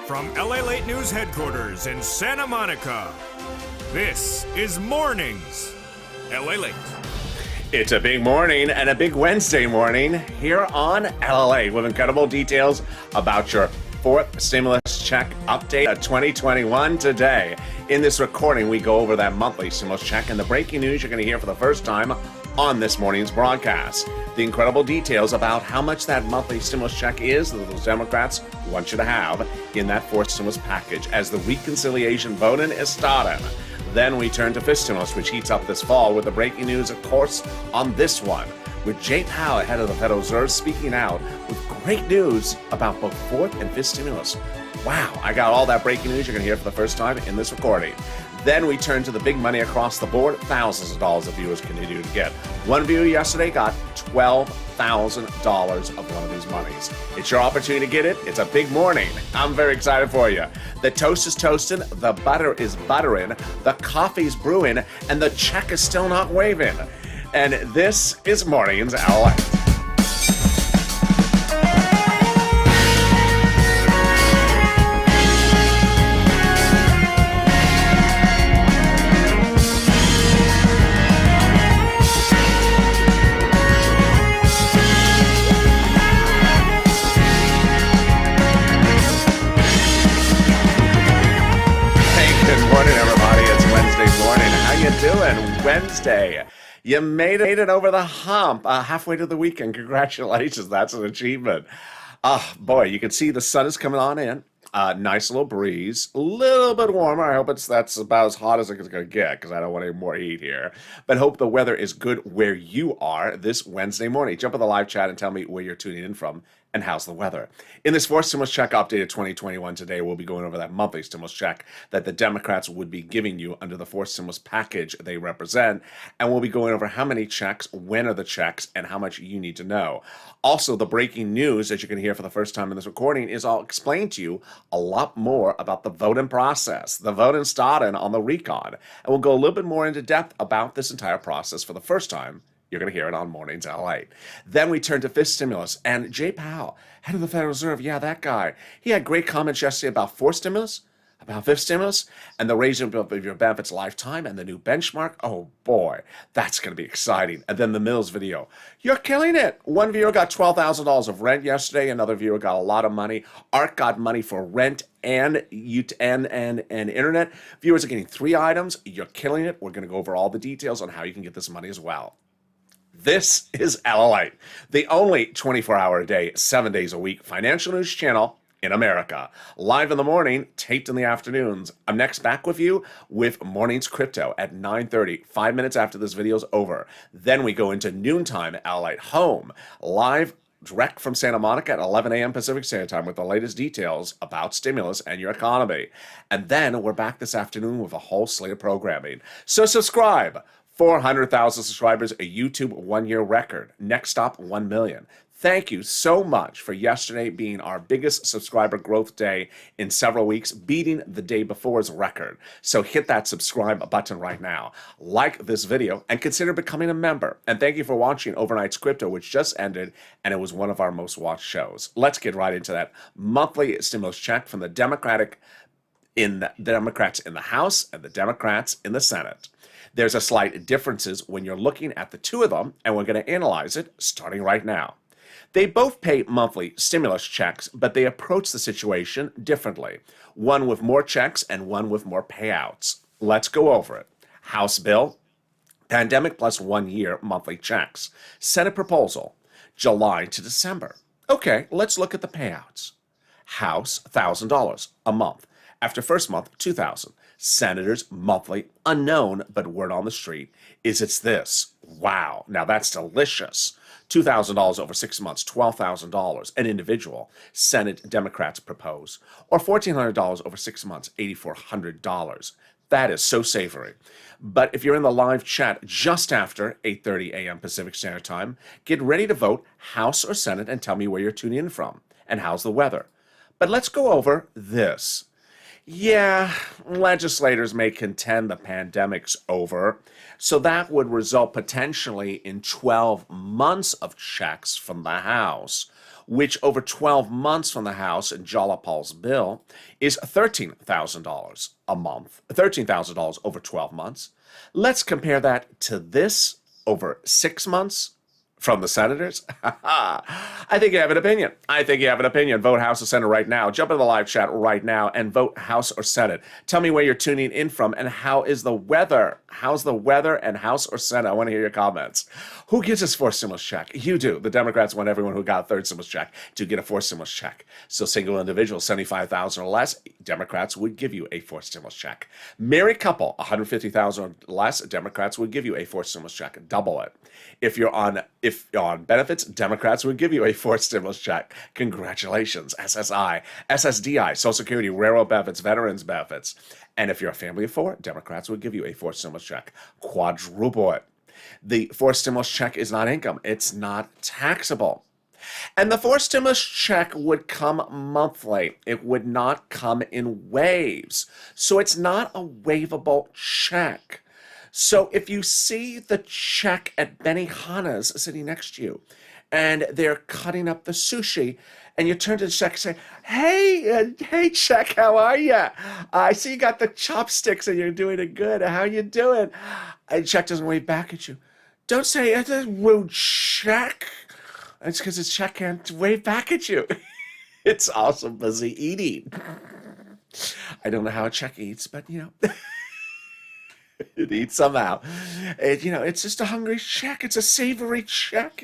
From LALATE News Headquarters in Santa Monica, this is Mornings LALATE. It's a big morning and a big Wednesday morning here on LALATE with incredible details about your fourth stimulus check update of 2021 today. In this recording, we go over that monthly stimulus check and the breaking news you're going to hear for the first time on this morning's broadcast. The incredible details about how much that monthly stimulus check is that those Democrats want you to have in that fourth stimulus package as the reconciliation voting is starting. Then we turn to fifth stimulus, which heats up this fall with the breaking news, of course, on this one, with Jay Powell, head of the Federal Reserve, speaking out with great news about both fourth and fifth stimulus. Wow, I got all that breaking news you're going to hear for the first time in this recording. Then we turn to the big money across the board. Thousands of dollars of viewers continue to get. One viewer yesterday got $12,000 of one of these monies. It's your opportunity to get it. It's a big morning. I'm very excited for you. The toast is toasting, the butter is buttering, the coffee's brewing, and the check is still not waving. And this is Mornings LALATE. Doing Wednesday. You made it over the hump, halfway to the weekend. Congratulations, that's an achievement. Boy, you can see the sun is coming on in. Nice little breeze, a little bit warmer. I hope that's about as hot as it's going to get because I don't want any more heat here. But hope the weather is good where you are this Wednesday morning. Jump in the live chat and tell me where you're tuning in from and how's the weather. In this fourth stimulus check update of 2021 today, we'll be going over that monthly stimulus check that the Democrats would be giving you under the fourth stimulus package they represent. And we'll be going over how many checks, when are the checks, and how much you need to know. Also, the breaking news that you can hear for the first time in this recording is I'll explain to you a lot more about the voting process, the voting starting on the recon. And we'll go a little bit more into depth about this entire process for the first time. You're going to hear it on Mornings LALATE. Then we turn to fifth stimulus, and Jay Powell, head of the Federal Reserve, yeah, that guy, he had great comments yesterday about fourth stimulus, about fifth stimulus, and the raising of your benefits lifetime and the new benchmark. Oh boy, that's going to be exciting. And then the Mills video. You're killing it. One viewer got $12,000 of rent yesterday. Another viewer got a lot of money. Art got money for rent and internet. Viewers are getting 3 items. You're killing it. We're going to go over all the details on how you can get this money as well. This is LALATE, the only 24-hour-a-day, 7 days a week financial news channel in America. Live in the morning, taped in the afternoons. I'm next back with you with Mornings Crypto at 9:30, 5 minutes after this video's over. Then we go into noontime LALATE home, live direct from Santa Monica at 11 a.m. Pacific Standard Time with the latest details about stimulus and your economy. And then we're back this afternoon with a whole slate of programming. So subscribe. 400,000 subscribers, a YouTube one-year record. Next stop, 1 million. Thank you so much for yesterday being our biggest subscriber growth day in several weeks, beating the day before's record. So hit that subscribe button right now. Like this video and consider becoming a member. And thank you for watching Overnight's Crypto, which just ended, and it was one of our most watched shows. Let's get right into that monthly stimulus check from the Democrats in the House and the Democrats in the Senate. There's a slight differences when you're looking at the two of them, and we're going to analyze it starting right now. They both pay monthly stimulus checks, but they approach the situation differently. One with more checks and one with more payouts. Let's go over it. House bill, pandemic plus 1 year monthly checks. Senate proposal, July to December. Okay, let's look at the payouts. House, $1,000 a month. After first month, $2,000. Senators monthly, unknown, but word on the street is it's this. Wow, now that's delicious. $2,000 over 6 months, $12,000 an individual. Senate Democrats propose. Or $1,400 over 6 months, $8,400. That is so savory. But if you're in the live chat just after 8:30 a.m. Pacific Standard Time, get ready to vote House or Senate and tell me where you're tuning in from and how's the weather. But let's go over this. Yeah, legislators may contend the pandemic's over, so that would result potentially in 12 months of checks from the House, which over 12 months from the House and Jalapal's bill is $13,000 a month, $13,000 over 12 months. Let's compare that to this over 6 months from the senators. I think you have an opinion. I think you have an opinion. Vote House or Senate right now. Jump into the live chat right now and vote House or Senate. Tell me where you're tuning in from and how is the weather? How's the weather and House or Senate? I want to hear your comments. Who gets us fourth stimulus check? You do. The Democrats want everyone who got a third stimulus check to get a fourth stimulus check. So single individual, 75,000 or less, Democrats would give you a fourth stimulus check. Married couple, 150,000 or less, Democrats would give you a fourth stimulus check. Double it. If you're on benefits, Democrats would give you a fourth stimulus check. Congratulations. SSI, SSDI, Social Security, railroad benefits, veterans benefits. And if you're a family of four, Democrats would give you a fourth stimulus check. Quadruple it. The fourth stimulus check is not income. It's not taxable. And the fourth stimulus check would come monthly. It would not come in waves. So it's not a waivable check. So if you see the check at Benihana's sitting next to you, and they're cutting up the sushi, and you turn to the check and say, hey, check, how are you? I see you got the chopsticks and you're doing it good. How you doing? And check doesn't wave back at you. Don't say, it's a rude check. It's because his check can't wave back at you. It's also busy eating. I don't know how a check eats, but, it eats somehow. It's just a hungry check. It's a savory check.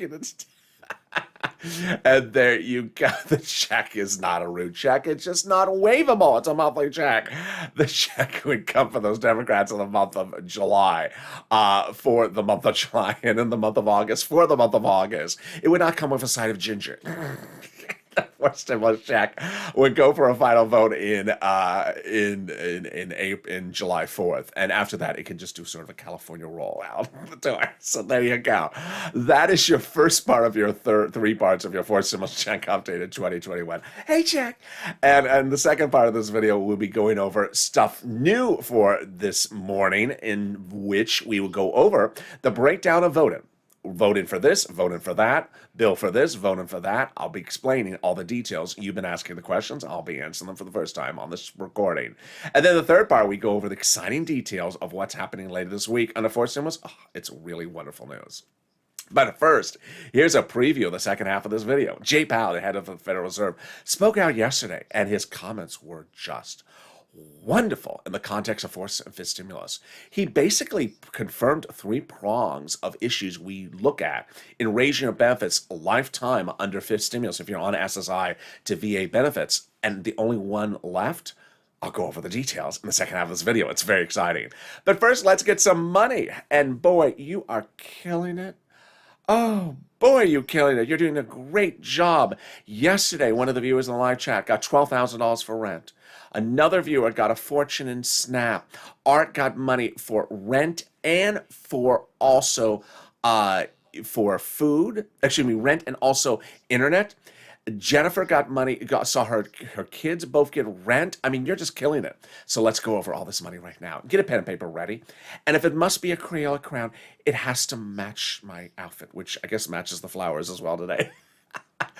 And there you go. The check is not a rude check. It's just not waivable. It's a monthly check. The check would come for those Democrats in the month of July, for the month of July, and in the month of August, for the month of August. It would not come with a side of ginger. The fourth stimulus check would go for a final vote in July 4th, and after that, it can just do sort of a California roll out the door. So there you go. That is your first part of your three parts of your fourth stimulus check updated 2021. Hey, check. And the second part of this video, we'll be going over stuff new for this morning, in which we will go over the breakdown of voting. Voting for this, voting for that, bill for this, voting for that. I'll be explaining all the details. You've been asking the questions. I'll be answering them for the first time on this recording. And then the third part, we go over the exciting details of what's happening later this week on the fourth stimulus. It's really wonderful news. But first, here's a preview of the second half of this video. Jay Powell, the head of the Federal Reserve, spoke out yesterday, and his comments were just wonderful in the context of fourth and fifth stimulus. He basically confirmed three prongs of issues we look at in raising your benefits lifetime under fifth stimulus if you're on SSI to VA benefits. And the only one left, I'll go over the details in the second half of this video. It's very exciting. But first, let's get some money. And boy, you are killing it. Oh, boy, you're killing it. You're doing a great job. Yesterday, one of the viewers in the live chat got $12,000 for rent. Another viewer got a fortune in Snap. Art got money for rent and for also for food. Rent and also internet. Jennifer got money, saw her kids both get rent. I mean, you're just killing it. So let's go over all this money right now. Get a pen and paper ready. And if it must be a Crayola crown, it has to match my outfit, which I guess matches the flowers as well today.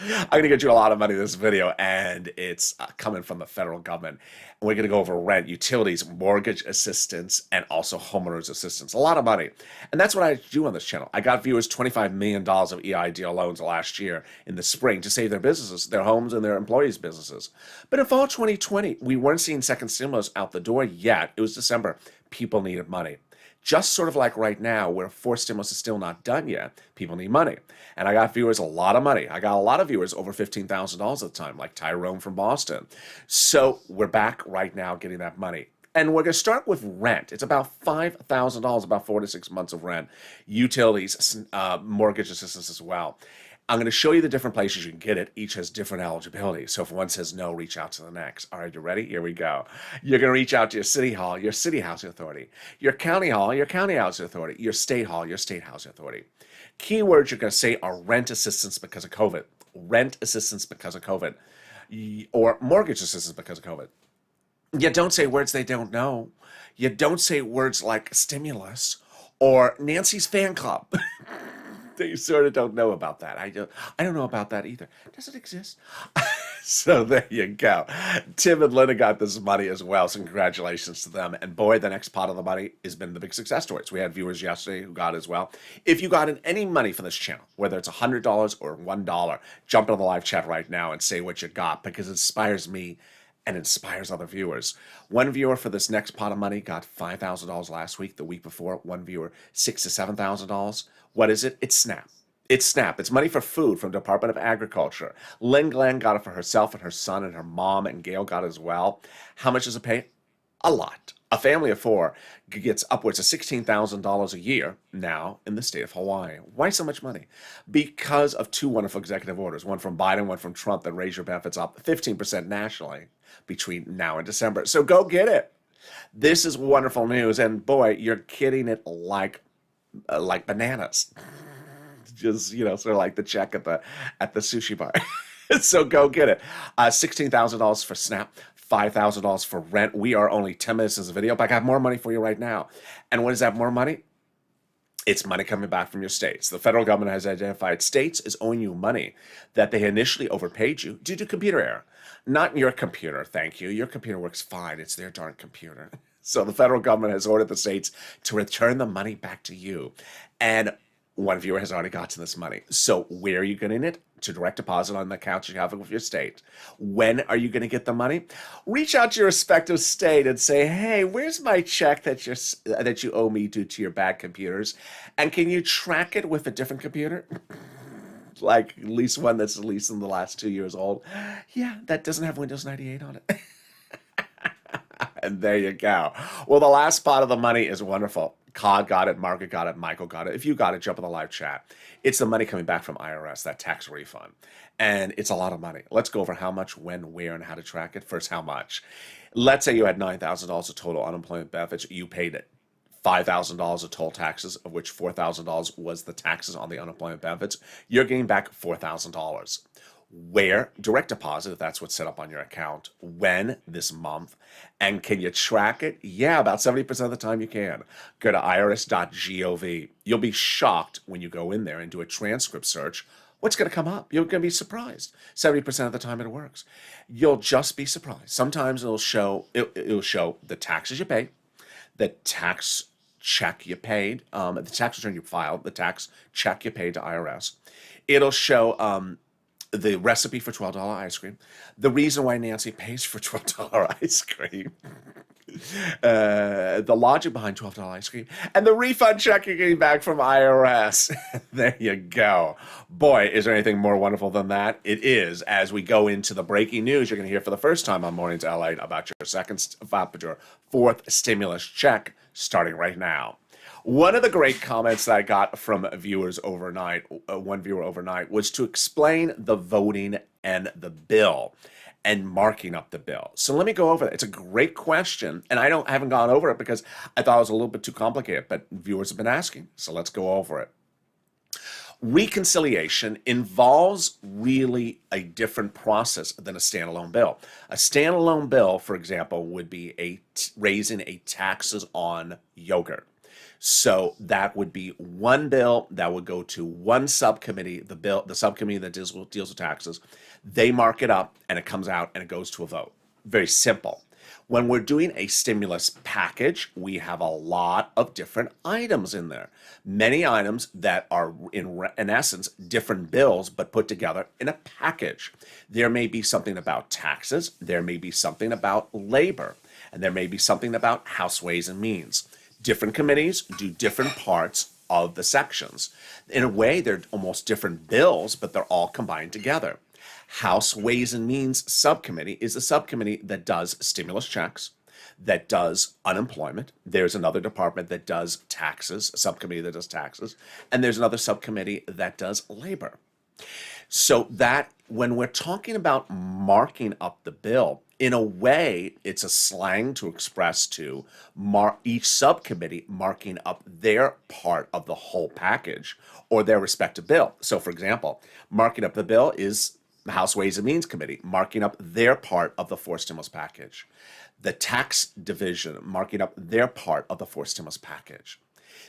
I'm going to get you a lot of money in this video, and it's coming from the federal government. And we're going to go over rent, utilities, mortgage assistance, and also homeowners assistance. A lot of money. And that's what I do on this channel. I got viewers $25 million of EIDL loans last year in the spring to save their businesses, their homes, and their employees' businesses. But in fall 2020, we weren't seeing second stimulus out the door yet. It was December. People needed money. Just sort of like right now, where fourth stimulus is still not done yet, people need money. And I got viewers a lot of money. I got a lot of viewers over $15,000 at the time, like Tyrone from Boston. So we're back right now getting that money. And we're going to start with rent. It's about $5,000, about 4 to 6 months of rent. Utilities, mortgage assistance as well. I'm going to show you the different places you can get it. Each has different eligibility. So if one says no, reach out to the next. All right, you ready? Here we go. You're going to reach out to your city hall, your city housing authority, your county hall, your county housing authority, your state hall, your state housing authority. Keywords you're going to say are rent assistance because of COVID, rent assistance because of COVID, or mortgage assistance because of COVID. You don't say words they don't know. You don't say words like stimulus or Nancy's fan club. They sort of don't know about that. I don't know about that either. Does it exist? So there you go. Tim and Linda got this money as well, so congratulations to them. And boy, the next pot of the money has been the big success stories. We had viewers yesterday who got it as well. If you got any money for this channel, whether it's $100 or $1, jump into the live chat right now and say what you got, because it inspires me and inspires other viewers. One viewer for this next pot of money got $5,000 last week. The week before, one viewer, $6,000 to $7,000. What is it? It's SNAP. It's SNAP. It's money for food from Department of Agriculture. Lynn Glenn got it for herself and her son and her mom, and Gail got it as well. How much does it pay? A lot. A family of four gets upwards of $16,000 a year now in the state of Hawaii. Why so much money? Because of two wonderful executive orders, one from Biden, one from Trump, that raise your benefits up 15% nationally between now and December. So go get it. This is wonderful news, and boy, you're getting it like bananas. Just, sort of like the check at the sushi bar. So go get it. $16,000 for SNAP, $5,000 for rent. We are only 10 minutes into the video, but I got more money for you right now. And what is that more money? It's money coming back from your states. The federal government has identified states as owing you money that they initially overpaid you due to computer error. Not your computer, thank you. Your computer works fine. It's their darn computer. So the federal government has ordered the states to return the money back to you. And one viewer has already gotten this money. So where are you getting it? To direct deposit on the account you have with your state. When are you going to get the money? Reach out to your respective state and say, hey, where's my check that you owe me due to your bad computers? And can you track it with a different computer? Like at least one that's at least in the last 2 years old. Yeah, that doesn't have Windows 98 on it. And there you go. Well, the last pot of the money is wonderful. Cod got it, Margaret got it, Michael got it. If you got it, jump in the live chat. It's the money coming back from IRS, that tax refund. And it's a lot of money. Let's go over how much, when, where, and how to track it. First, how much? Let's say you had $9,000 of total unemployment benefits. You paid it. $5,000 of total taxes, of which $4,000 was the taxes on the unemployment benefits. You're getting back $4,000. Where? Direct deposit, if that's what's set up on your account. When? This month. And can you track it? Yeah, about 70% of the time you can. Go to irs.gov. You'll be shocked when you go in there and do a transcript search. What's going to come up? You're going to be surprised. 70% of the time it works. You'll just be surprised. Sometimes it'll show the taxes you pay, the tax check you paid, the tax return you filed, the tax check you paid to IRS. It'll show the recipe for $12 ice cream, the reason why Nancy pays for $12 ice cream, the logic behind $12 ice cream, and the refund check you're getting back from IRS. There you go. Boy, is there anything more wonderful than that? It is. As we go into the breaking news, you're going to hear for the first time on Mornings LA about your fourth stimulus check starting right now. One of the great comments that I got from viewers overnight, one viewer overnight, was to explain the voting and the bill and marking up the bill. So let me go over that. It's a great question, and I haven't gone over it because I thought it was a little bit too complicated, but viewers have been asking, so let's go over it. Reconciliation involves really a different process than a standalone bill. A standalone bill, for example, would be raising a taxes on yogurt. So that would be one bill that would go to one subcommittee, the subcommittee that deals with taxes. They mark it up and it comes out and it goes to a vote. Very simple. When we're doing a stimulus package, we have a lot of different items in there. Many items that are, in essence, different bills, but put together in a package. There may be something about taxes. There may be something about labor. And there may be something about House Ways and Means. Different committees do different parts of the sections. In a way, they're almost different bills, but they're all combined together. House Ways and Means Subcommittee is the subcommittee that does stimulus checks, that does unemployment. There's another department that does taxes, a subcommittee that does taxes, and there's another subcommittee that does labor. So that when we're talking about marking up the bill, in a way, it's a slang to express to each subcommittee marking up their part of the whole package or their respective bill. So, for example, marking up the bill is the House Ways and Means Committee marking up their part of the fourth stimulus package. The tax division marking up their part of the fourth stimulus package.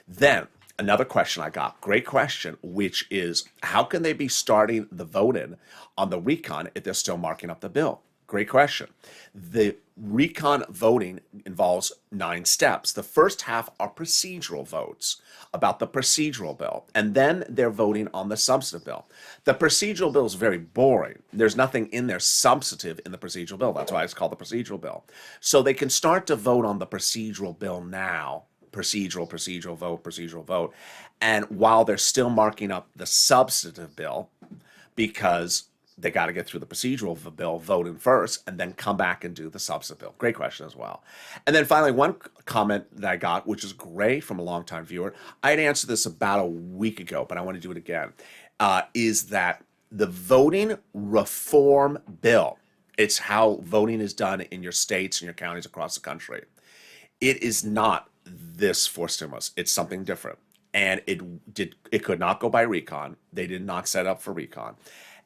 Then, Another question I got, great question, which is how can they be starting the voting on the recon if they're still marking up the bill? Great question. The recon voting involves 9 steps. The first half are procedural votes about the procedural bill, and then they're voting on the substantive bill. The procedural bill is very boring. There's nothing in there substantive in the procedural bill. That's why it's called the procedural bill. So they can start to vote on the procedural bill now. Procedural vote. And while they're still marking up the substantive bill, because they got to get through the procedural bill, voting first, and then come back and do the substantive bill. Great question as well. And then finally, one comment that I got, which is great from a longtime viewer, I had answered this about a week ago, but I want to do it again, is that the voting reform bill, it's how voting is done in your states and your counties across the country. It is not this for stimulus. It's something different. And it could not go by recon. They did not set up for recon.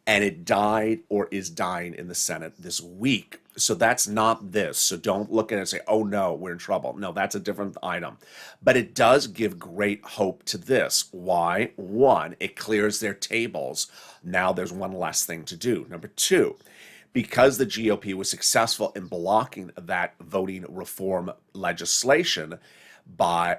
And it died or is dying in the Senate this week. So that's not this. So don't look at it and say, oh no, we're in trouble. No, that's a different item. But it does give great hope to this. Why? One, it clears their tables. Now there's one less thing to do. Number two, because the GOP was successful in blocking that voting reform legislation,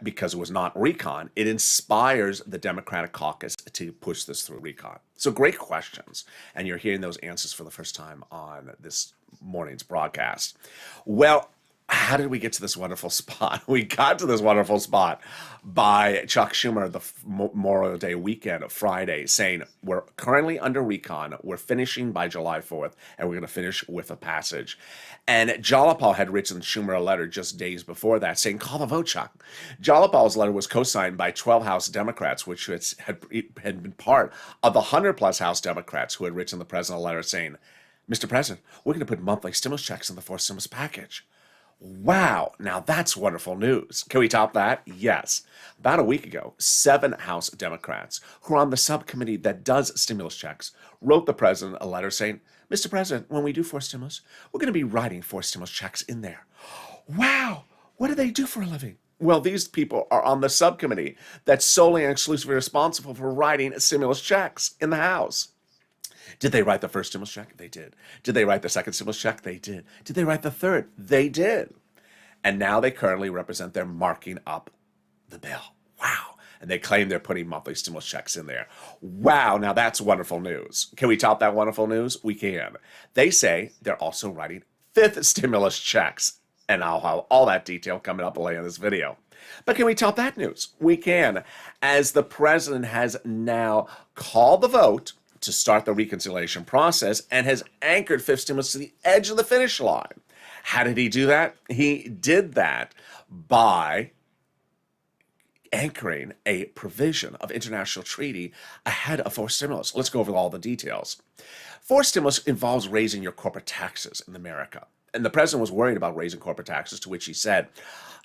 because it was not recon, it inspires the Democratic caucus to push this through recon. So great questions, and you're hearing those answers for the first time on this morning's broadcast. Well, how did we get to this wonderful spot? We got to this wonderful spot by Chuck Schumer the Memorial Day weekend, Friday, saying we're currently under recon, we're finishing by July 4th, and we're going to finish with a passage. And Jalopal had written Schumer a letter just days before that saying, call the vote, Chuck. Jalopal's letter was co-signed by 12 House Democrats, which had been part of the 100-plus House Democrats who had written the president a letter saying, Mr. President, we're going to put monthly stimulus checks in the fourth stimulus package. Wow, now that's wonderful news. Can we top that? Yes. About a week ago, 7 House Democrats who are on the subcommittee that does stimulus checks wrote the president a letter saying, Mr. President, when we do fourth stimulus, we're going to be writing fourth stimulus checks in there. Wow, what do they do for a living? Well, these people are on the subcommittee that's solely and exclusively responsible for writing stimulus checks in the House. Did they write the first stimulus check? They did. Did they write the second stimulus check? They did. Did they write the third? They did. And now they currently represent their marking up the bill. Wow. And they claim they're putting monthly stimulus checks in there. Wow, now that's wonderful news. Can we top that wonderful news? We can. They say they're also writing fifth stimulus checks. And I'll have all that detail coming up later in this video. But can we top that news? We can. As the president has now called the vote to start the reconciliation process and has anchored fifth stimulus to the edge of the finish line. How did he do that? He did that by anchoring a provision of international treaty ahead of fourth stimulus. Let's go over all the details. Fourth stimulus involves raising your corporate taxes in America. And the president was worried about raising corporate taxes, to which he said,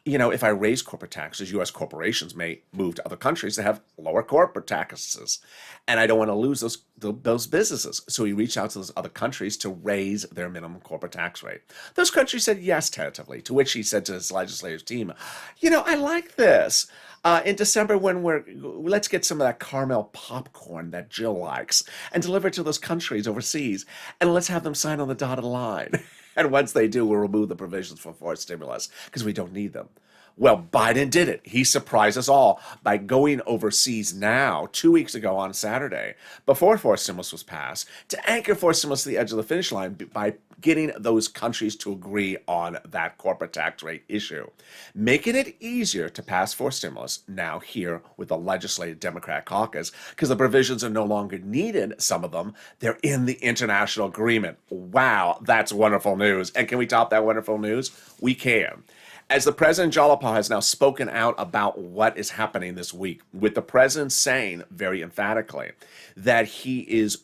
you know, if I raise corporate taxes, U.S. corporations may move to other countries that have lower corporate taxes. And I don't want to lose those businesses. So he reached out to those other countries to raise their minimum corporate tax rate. Those countries said yes tentatively, to which he said to his legislative team, you know, I like this. In December, let's get some of that caramel popcorn that Jill likes and deliver it to those countries overseas. And let's have them sign on the dotted line. And once they do, we'll remove the provisions for fourth stimulus because we don't need them. Well, Biden did it. He surprised us all by going overseas now, 2 weeks ago on Saturday, before fourth stimulus was passed, to anchor fourth stimulus to the edge of the finish line by getting those countries to agree on that corporate tax rate issue, making it easier to pass fourth stimulus now here with the legislative Democrat caucus because the provisions are no longer needed, some of them. They're in the international agreement. Wow, that's wonderful news. And can we top that wonderful news? We can. As the President Jalopal has now spoken out about what is happening this week, with the president saying very emphatically that he is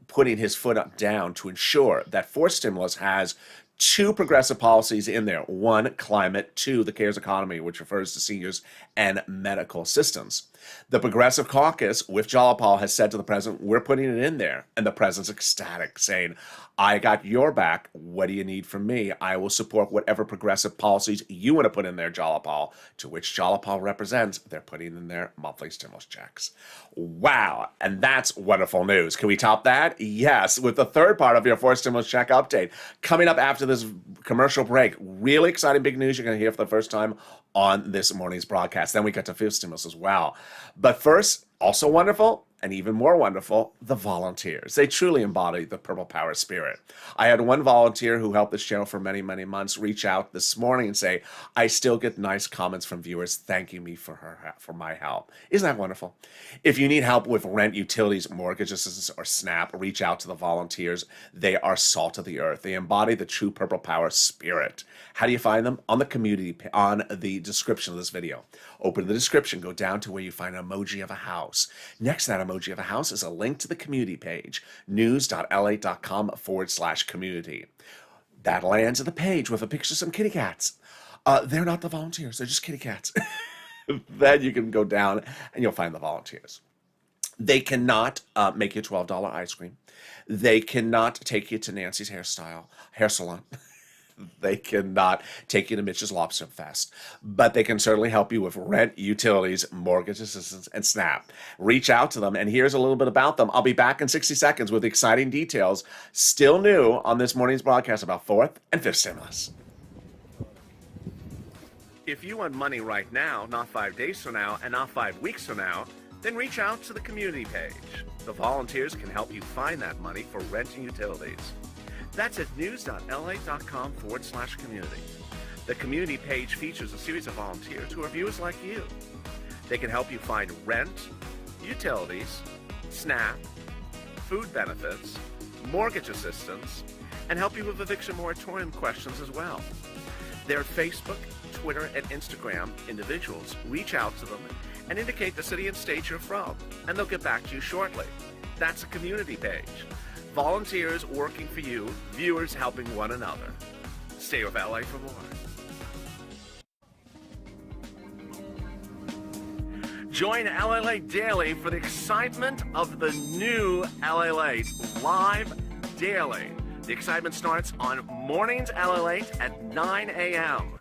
putting his foot up down to ensure that fourth stimulus has 2 progressive policies in there. 1, climate. 2, the CARES economy, which refers to seniors and medical assistance. The Progressive Caucus with Jalapal has said to the president, we're putting it in there. And the president's ecstatic, saying, I got your back. What do you need from me? I will support whatever progressive policies you want to put in there, Jalapal. To which Jalapal represents, they're putting in their monthly stimulus checks. Wow. And that's wonderful news. Can we top that? Yes. With the third part of your fourth stimulus check update coming up after this commercial break. Really exciting big news you're going to hear for the first time on this morning's broadcast. Then we get to fifth stimulus as well. But first, also wonderful, and even more wonderful, the volunteers. They truly embody the Purple Power spirit. I had one volunteer who helped this channel for many, many months reach out this morning and say, I still get nice comments from viewers thanking me for my help. Isn't that wonderful? If you need help with rent, utilities, mortgage assistance, or SNAP, reach out to the volunteers. They are salt of the earth. They embody the true Purple Power spirit. How do you find them? On the community, on the description of this video. Open the description, go down to where you find an emoji of a house. Next to that emoji of a house is a link to the community page, news.lalate.com/community. That lands at the page with a picture of some kitty cats. They're not the volunteers, they're just kitty cats. Then you can go down and you'll find the volunteers. They cannot make you a $12 ice cream. They cannot take you to Nancy's hair salon. They cannot take you to Mitch's Lobster Fest, but they can certainly help you with rent, utilities, mortgage assistance, and SNAP. Reach out to them, and here's a little bit about them. I'll be back in 60 seconds with exciting details, still new on this morning's broadcast about fourth and fifth stimulus. If you want money right now, not 5 days from now, and not 5 weeks from now, then reach out to the community page. The volunteers can help you find that money for rent and utilities. That's at news.lalate.com/community. The community page features a series of volunteers who are viewers like you. They can help you find rent, utilities, SNAP, food benefits, mortgage assistance, and help you with eviction moratorium questions as well. Their Facebook, Twitter, and Instagram individuals. Reach out to them and indicate the city and state you're from, and they'll get back to you shortly. That's a community page. Volunteers working for you, viewers helping one another. Stay with LA for more. Join LALATE Daily for the excitement of the new LALATE live daily. The excitement starts on Mornings LALATE at 9 a.m.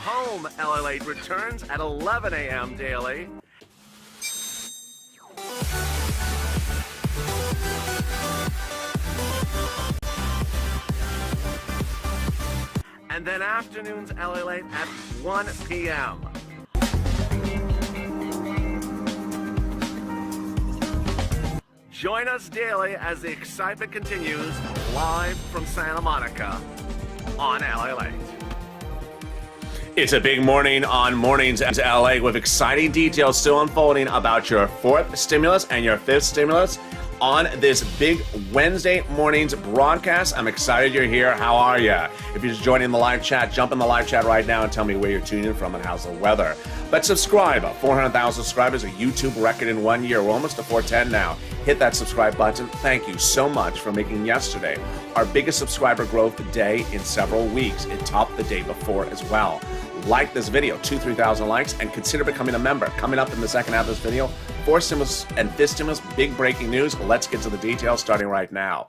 Home LALATE returns at 11 a.m. daily. And then afternoons LALATE at 1 p.m. Join us daily as the excitement continues live from Santa Monica on LALATE. It's a big morning on Mornings at LA with exciting details still unfolding about your fourth stimulus and your fifth stimulus on this big Wednesday morning's broadcast. I'm excited you're here. How are you? If you're just joining the live chat, jump in the live chat right now and tell me where you're tuning in from and how's the weather. But subscribe. 400,000 subscribers, a YouTube record in 1 year. We're almost to 410 now. Hit that subscribe button. Thank you so much for making yesterday our biggest subscriber growth day in several weeks. It topped the day before as well. Like this video, 3,000 likes, and consider becoming a member. Coming up in the second half of this video, fourth stimulus and fifth stimulus, big breaking news. Let's get to the details starting right now.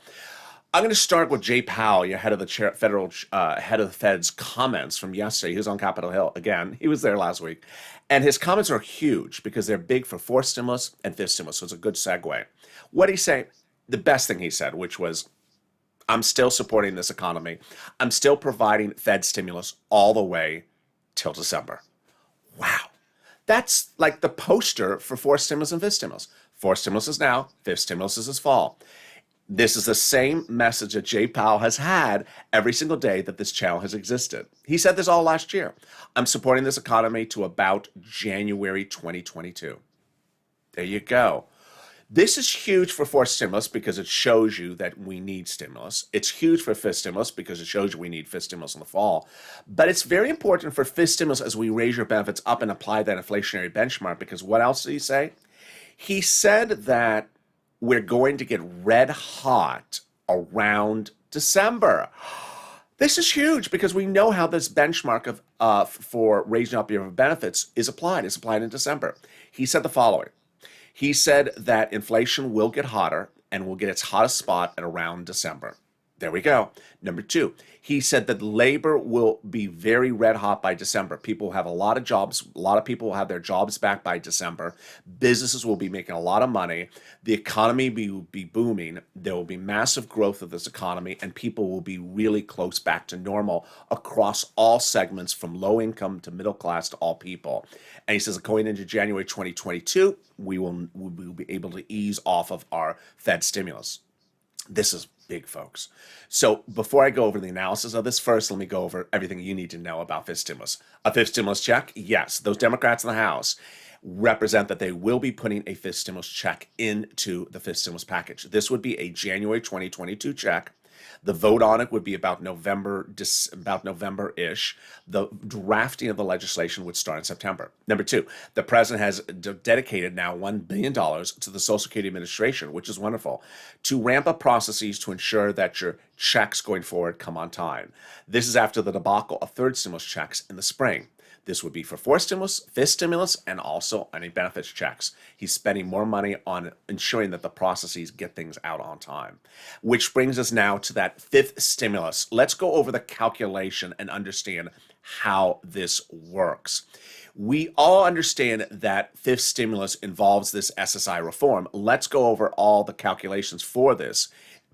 I'm going to start with Jay Powell, your head of the head of the Fed's comments from yesterday. He was on Capitol Hill again. He was there last week, and his comments are huge because they're big for fourth stimulus and fifth stimulus. So it's a good segue. What did he say? The best thing he said, which was, "I'm still supporting this economy. I'm still providing Fed stimulus all the way till December." Wow. That's like the poster for fourth stimulus and fifth stimulus. Fourth stimulus is now, fifth stimulus is this fall. This is the same message that Jay Powell has had every single day that this channel has existed. He said this all last year. I'm supporting this economy to about January 2022. There you go. This is huge for fourth stimulus because it shows you that we need stimulus. It's huge for fifth stimulus because it shows you we need fifth stimulus in the fall. But it's very important for fifth stimulus as we raise your benefits up and apply that inflationary benchmark, because what else did he say? He said that we're going to get red hot around December. This is huge because we know how this benchmark of for raising up your benefits is applied. It's applied in December. He said the following. He said that inflation will get hotter and will get its hottest spot at around December. There we go. Number two, he said that labor will be very red hot by December. People will have a lot of jobs. A lot of people will have their jobs back by December. Businesses will be making a lot of money. The economy will be booming. There will be massive growth of this economy, and people will be really close back to normal across all segments, from low income to middle class to all people. And he says, going into January 2022, we will be able to ease off of our Fed stimulus. This is big, folks. So before I go over the analysis of this, first, let me go over everything you need to know about fifth stimulus. A fifth stimulus check, yes, those Democrats in the House represent that they will be putting a fifth stimulus check into the fifth stimulus package. This would be a January 2022 check. The vote on it would be about November-ish. The drafting of the legislation would start in September. Number two, the president has dedicated now $1 billion to the Social Security Administration, which is wonderful, to ramp up processes to ensure that your checks going forward come on time. This is after the debacle of third stimulus checks in the spring. This would be for fourth stimulus, fifth stimulus, and also any benefits checks. He's spending more money on ensuring that the processes get things out on time. Which brings us now to that fifth stimulus. Let's go over the calculation and understand how this works. We all understand that fifth stimulus involves this SSI reform. Let's go over all the calculations for this,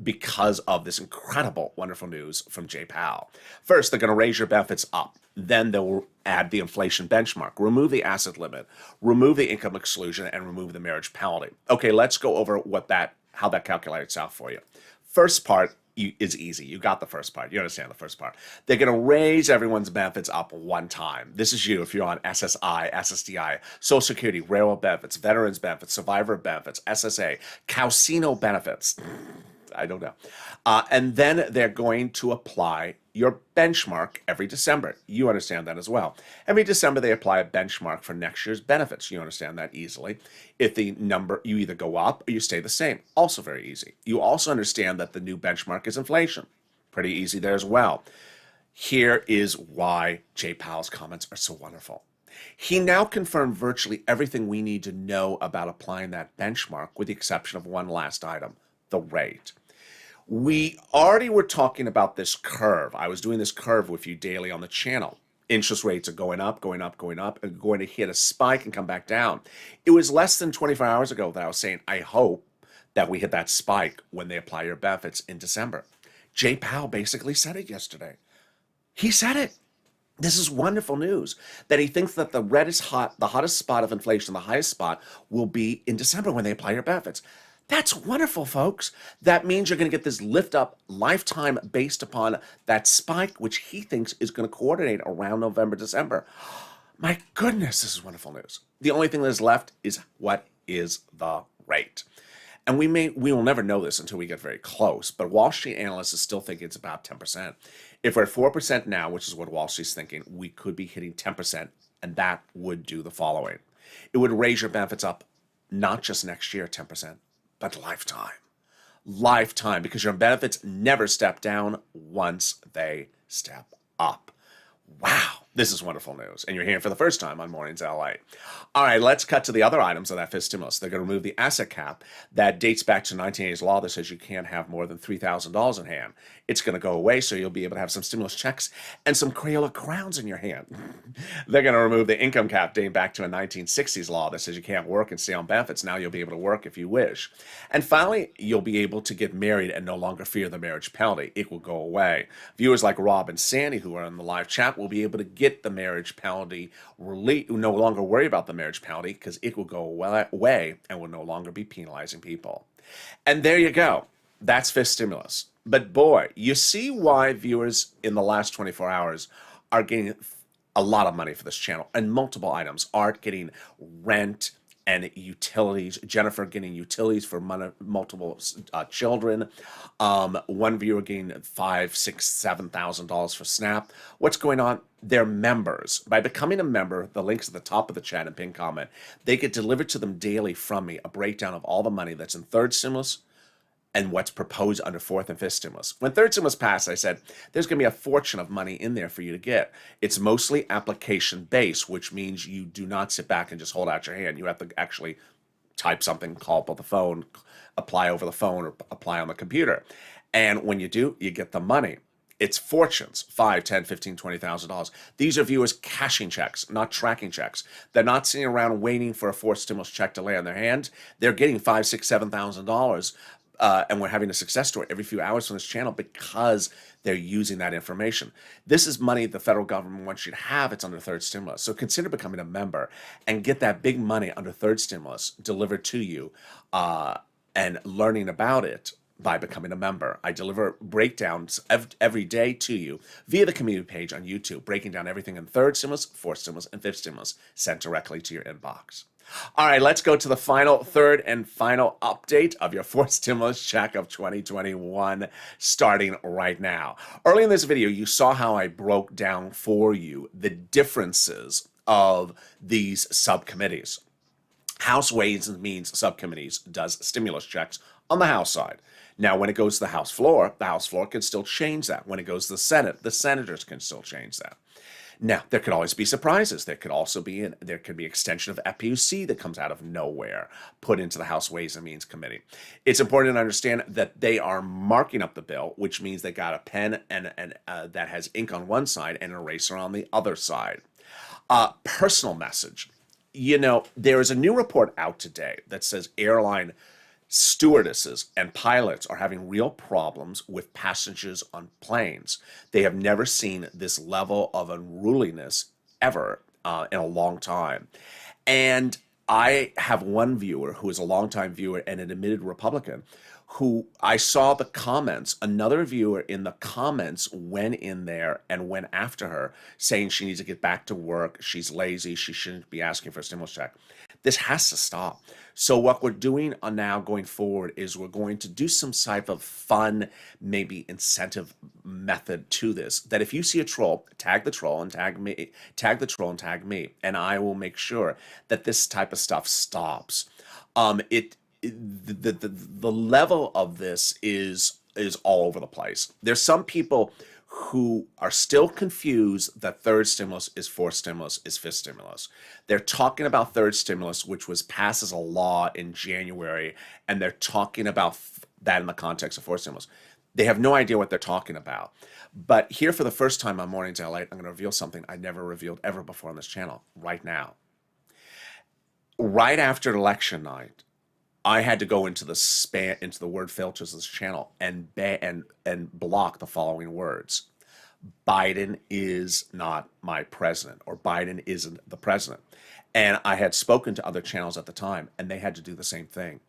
because of this incredible, wonderful news from Jay Powell. First, they're going to raise your benefits up. Then they'll add the inflation benchmark, remove the asset limit, remove the income exclusion, and remove the marriage penalty. Okay, let's go over how that calculates out for you. First part is easy. You got the first part. You understand the first part. They're going to raise everyone's benefits up one time. This is you if you're on SSI, SSDI, Social Security, railroad benefits, veterans benefits, survivor benefits, SSA, casino benefits. I don't know. And then they're going to apply your benchmark every December. You understand that as well. Every December, they apply a benchmark for next year's benefits. You understand that easily. If the number, you either go up or you stay the same. Also very easy. You also understand that the new benchmark is inflation. Pretty easy there as well. Here is why Jay Powell's comments are so wonderful. He now confirmed virtually everything we need to know about applying that benchmark, with the exception of one last item, the rate. We already were talking about this curve. I was doing this curve with you daily on the channel. Interest rates are going up, going up, going up, and going to hit a spike and come back down. It was less than 24 hours ago that I was saying, I hope that we hit that spike when they apply your benefits in December. Jay Powell basically said it yesterday. He said it. This is wonderful news, that he thinks that the hottest spot of inflation, the highest spot, will be in December when they apply your benefits. That's wonderful, folks. That means you're going to get this lift up lifetime based upon that spike, which he thinks is going to coordinate around November, December. My goodness, this is wonderful news. The only thing that is left is, what is the rate? And we will never know this until we get very close, but Wall Street analysts are still thinking it's about 10%. If we're at 4% now, which is what Wall Street's thinking, we could be hitting 10%, and that would do the following. It would raise your benefits up not just next year 10%, but lifetime. Lifetime, because your benefits never step down once they step up. Wow, this is wonderful news. And you're hearing for the first time on Mornings LA. All right, let's cut to the other items of that fifth stimulus. They're going to remove the asset cap that dates back to 1980's law that says you can't have more than $3,000 in hand. It's going to go away, so you'll be able to have some stimulus checks and some Crayola crowns in your hand. They're going to remove the income cap dating back to a 1960s law that says you can't work and stay on benefits. Now you'll be able to work if you wish. And finally, you'll be able to get married and no longer fear the marriage penalty. It will go away. Viewers like Rob and Sandy, who are in the live chat, will be able to get the marriage penalty relief, no longer worry about the marriage penalty, because it will go away and will no longer be penalizing people. And there you go. That's fifth stimulus. But boy, you see why viewers in the last 24 hours are getting a lot of money for this channel, and multiple items. Art getting rent and utilities. Jennifer getting utilities for multiple children. One viewer getting $5,000, $6,000, $7,000 for SNAP. What's going on? They're members. By becoming a member, the link's at the top of the chat and pinned comment. They get delivered to them daily from me a breakdown of all the money that's in third stimulus and what's proposed under fourth and fifth stimulus. When third stimulus passed, I said, there's going to be a fortune of money in there for you to get. It's mostly application based, which means you do not sit back and just hold out your hand. You have to actually type something, call up on the phone, apply over the phone, or apply on the computer. And when you do, you get the money. It's fortunes, $5, $10, $15, $20,000. These are viewers cashing checks, not tracking checks. They're not sitting around waiting for a fourth stimulus check to lay on their hand. They're getting $5, $6, $7,000, and we're having a success story every few hours from this channel because they're using that information. This is money the federal government wants you to have. It's under third stimulus. So consider becoming a member and get that big money under third stimulus delivered to you, and learning about it by becoming a member. I deliver breakdowns every day to you via the community page on YouTube, breaking down everything in third stimulus, fourth stimulus, and fifth stimulus, sent directly to your inbox. All right, let's go to the third and final update of your fourth stimulus check of 2021, starting right now. Early in this video, you saw how I broke down for you the differences of these subcommittees. House Ways and Means Subcommittees does stimulus checks on the House side. Now, when it goes to the House floor can still change that. When it goes to the Senate, the senators can still change that. Now, there could always be surprises. There could also be extension of FPUC that comes out of nowhere, put into the House Ways and Means Committee. It's important to understand that they are marking up the bill, which means they got a pen and that has ink on one side and an eraser on the other side. Personal message. You know, there is a new report out today that says airline stewardesses and pilots are having real problems with passengers on planes. They have never seen this level of unruliness ever in a long time. And I have one viewer who is a longtime viewer and an admitted Republican who I saw the comments, another viewer in the comments went in there and went after her saying she needs to get back to work, she's lazy, she shouldn't be asking for a stimulus check. This has to stop. So what we're doing now going forward is we're going to do some type of fun, maybe incentive method to this, that if you see a troll, tag the troll and tag me, tag the troll and tag me, and I will make sure that this type of stuff stops. The level of this is all over the place. There's some people who are still confused that third stimulus is fourth stimulus is fifth stimulus. They're talking about third stimulus, which was passed as a law in January, and they're talking about that in the context of fourth stimulus. They have no idea what they're talking about. But here for the first time on Mornings LA, I'm going to reveal something I never revealed ever before on this channel right now. Right after election night, I had to go into the word filters of this channel and block the following words. Biden is not my president, or Biden isn't the president. And I had spoken to other channels at the time, and they had to do the same thing.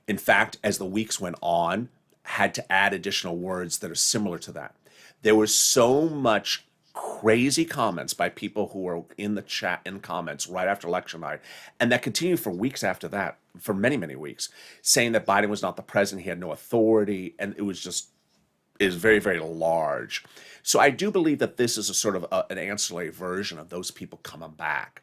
In fact, as the weeks went on, had to add additional words that are similar to that. There was so much crazy comments by people who were in the chat in comments right after election night, and that continued for weeks after that, for many, many weeks, saying that Biden was not the president, he had no authority, and it was very, very large. So I do believe that this is a sort of an ancillary version of those people coming back.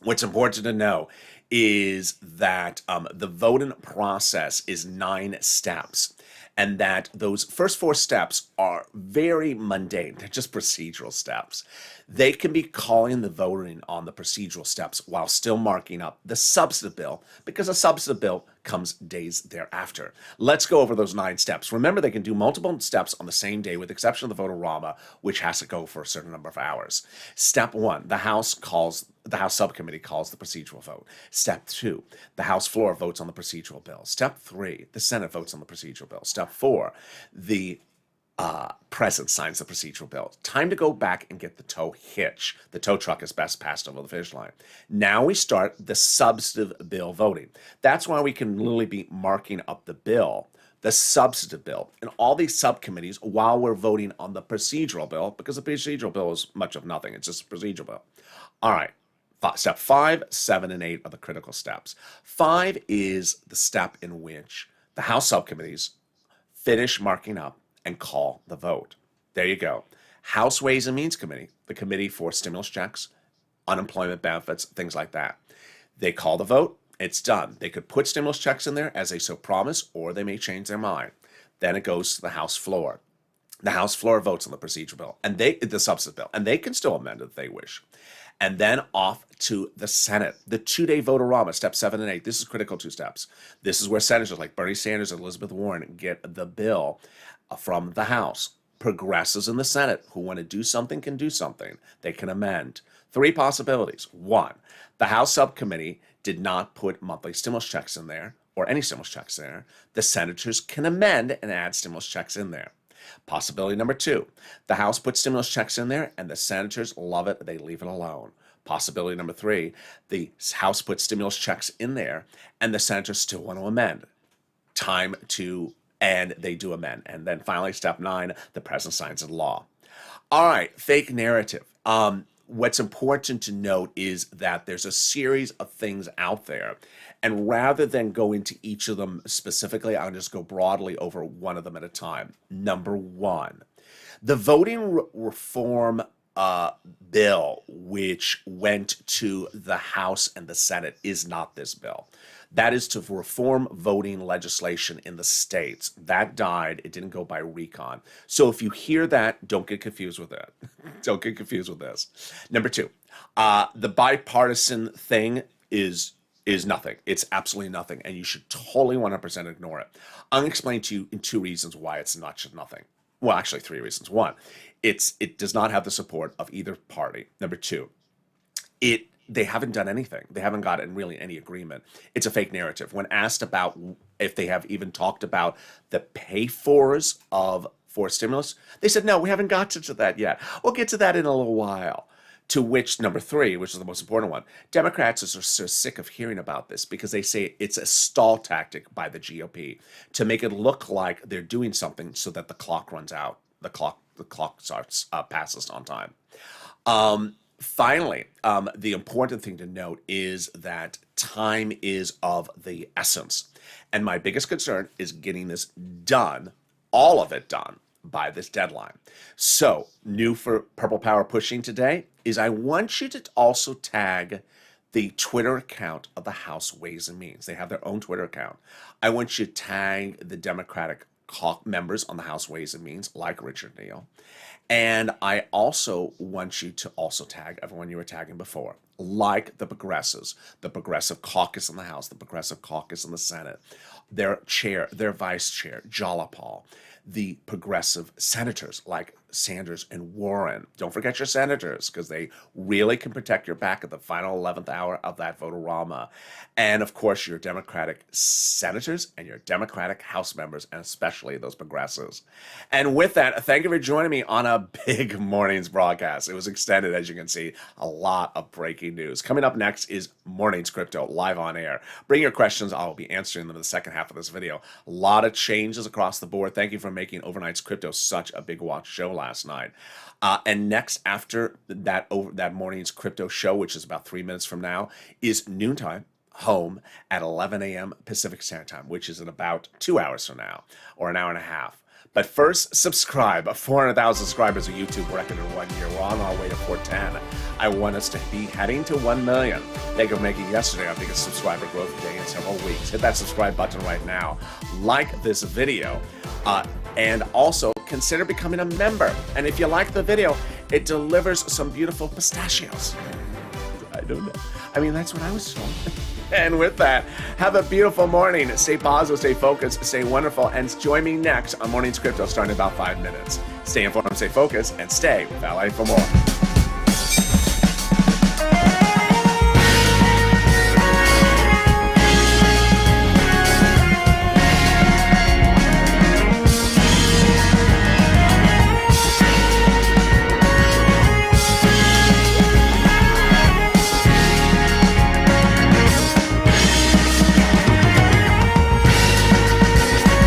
What's important to know is that the voting process is 9 steps, and that those first 4 steps are very mundane. They're just procedural steps. They can be calling the voting on the procedural steps while still marking up the substantive bill, because a substantive bill comes days thereafter. Let's go over those 9 steps. Remember, they can do multiple steps on the same day, with the exception of the vote-a-rama, which has to go for a certain number of hours. Step 1, the House subcommittee calls the procedural vote. Step 2, the House floor votes on the procedural bill. Step 3, the Senate votes on the procedural bill. Step 4, the President signs the procedural bill. Time to go back and get the tow hitch. The tow truck is best passed over the finish line. Now we start the substantive bill voting. That's why we can literally be marking up the bill, the substantive bill, in all these subcommittees while we're voting on the procedural bill, because the procedural bill is much of nothing. It's just a procedural bill. All right. Step 5, 7, and 8 are the critical steps. 5 is the step in which the House subcommittees finish marking up and call the vote. There you go. House Ways and Means Committee, the committee for stimulus checks, unemployment benefits, things like that. They call the vote, it's done. They could put stimulus checks in there as they so promise, or they may change their mind. Then it goes to the House floor. The House floor votes on the procedural bill, and the substantive bill, and they can still amend it if they wish. And then off to the Senate. The 2-day vote-a-rama, steps 7 and 8. This is critical 2 steps. This is where senators like Bernie Sanders and Elizabeth Warren get the bill from the House. Progressives in the Senate who want to do something can do something. They can amend. 3 possibilities. 1, the House subcommittee did not put monthly stimulus checks in there, or any stimulus checks there. The senators can amend and add stimulus checks in there. Possibility number 2, the House put stimulus checks in there and the senators love it, they leave it alone. Possibility number 3, the House put stimulus checks in there and the senators still want to amend. And they do amend. And then finally, step 9, the president signs into law. All right, fake narrative. What's important to note is that there's a series of things out there. And rather than go into each of them specifically, I'll just go broadly over one of them at a time. Number 1, the voting reform bill, which went to the House and the Senate, is not this bill. That is to reform voting legislation in the states. That died. It didn't go by recon. So if you hear that, don't get confused with it. Don't get confused with this. Number 2, the bipartisan thing is nothing. It's absolutely nothing, and you should totally 100% ignore it. I'm going to explain to you in 2 reasons why it's not just nothing. Well, actually 3 reasons. 1, it does not have the support of either party. Number 2, they haven't done anything. They haven't gotten really any agreement. It's a fake narrative. When asked about if they have even talked about the pay-fors for stimulus, they said, no, we haven't got to that yet. We'll get to that in a little while. To which, number 3, which is the most important one, Democrats are so sick of hearing about this because they say it's a stall tactic by the GOP to make it look like they're doing something so that the clock runs out. The clock starts passes on time. Finally, the important thing to note is that time is of the essence. And my biggest concern is getting this done, all of it done, by this deadline. So, new for Purple Power Pushing today is I want you to also tag the Twitter account of the House Ways and Means. They have their own Twitter account. I want you to tag the Democratic members on the House Ways and Means, like Richard Neal. And I also want you to also tag everyone you were tagging before, like the progressives, the progressive caucus in the House, the progressive caucus in the Senate, their chair, their vice chair, Jalapal, the progressive senators like Sanders and Warren. Don't forget your senators, because they really can protect your back at the final 11th hour of that vote-a-rama. And of course, your Democratic senators and your Democratic House members, and especially those progressives. And with that, thank you for joining me on a big morning's broadcast. It was extended, as you can see, a lot of breaking news. Coming up next is Morning's Crypto live on air. Bring your questions. I will be answering them in the second half of this video. A lot of changes across the board. Thank you for making Overnight's Crypto such a big watch show last night. And next, after that morning's crypto show, which is about 3 minutes from now, is Noontime home at 11 a.m. Pacific Standard Time, which is in about 2 hours from now, or an hour and a half. But first, subscribe. 400,000 subscribers on YouTube record in 1 year. We're on our way to 410. I want us to be heading to 1 million. Thank you for making yesterday our biggest subscriber growth day in several weeks. Hit that subscribe button right now. Like this video. And also consider becoming a member. And if you like the video, it delivers some beautiful pistachios. I don't know. I mean, that's what I was told. And with that, have a beautiful morning. Stay positive, stay focused, stay wonderful, and join me next on Morning's Crypto starting in about 5 minutes. Stay informed, stay focused, and stay with LA for more.